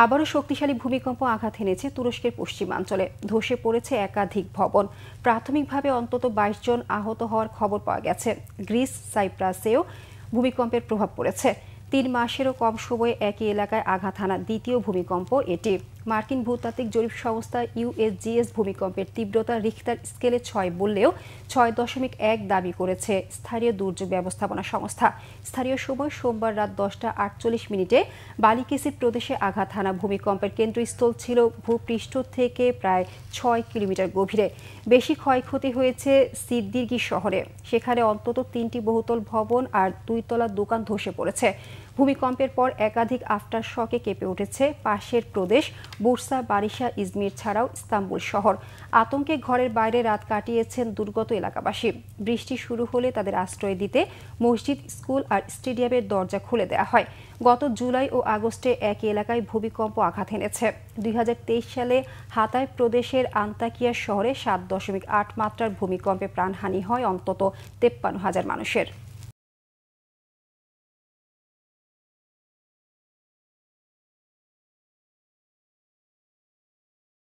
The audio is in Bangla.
আবারও শক্তিশালী ভূমিকম্প আঘাত এনেছে তুরস্কের পশ্চিমাঞ্চলে। ধসে পড়েছে একাধিক ভবন। প্রাথমিকভাবে অন্তত ২২ জন আহত হওয়ার খবর পাওয়া গেছে। গ্রিস, সাইপ্রাসেও ভূমিকম্পের প্রভাব পড়েছে। ৩ মাসেরও কম সময়ে একই এলাকায় আঘাত হানা দ্বিতীয় ভূমিকম্প এটি। মার্কিন ভূতাত্ত্বিক জরিপ সংস্থা ইউএসজিএস ভূমিকম্পের তীব্রতা রিখটার স্কেলে ৬ বললেও ৬.১ দাবি করেছে স্থানীয় দুর্যোগ ব্যবস্থাপনা সংস্থা। স্থানীয় সময় সোমবার রাত ১০টা ৪৮ বালিকেসির প্রদেশে আঘাত হানা ভূমিকম্পের কেন্দ্রস্থল ছিল ভূপৃষ্ঠ থেকে প্রায় ৬ কিলোমিটার গভীরে। বেশি ক্ষয়ক্ষতি হয়েছে সিদ্দিরগি শহরে। সেখানে অন্তত ৩টি বহুতল ভবন আর ২ তলা দোকান ধসে পড়েছে। ভূমিকম্পের পর একাধিক আফটার শকে কেঁপে উঠেছে পাশের প্রদেশ বুরসা, বারিশা, ইজমির ছাড়াও ইস্তাম্বুল শহর। আতঙ্কে ঘরের বাইরে রাত কাটিয়েছেন দুর্গত এলাকাবাসী। বৃষ্টি শুরু হলে তাদের আশ্রয় দিতে মসজিদ, স্কুল আর স্টেডিয়ামের দরজা খুলে দেওয়া হয়। গত জুলাই ও আগস্টে একই এলাকায় ভূমিকম্প আঘাত এনেছে। ২০২৩ সালে হাতাই প্রদেশের আন্তাকিয়া শহরে ৭.৮ মাত্রার ভূমিকম্পে প্রাণহানি হয় অন্তত ৫৩,০০০ মানুষের।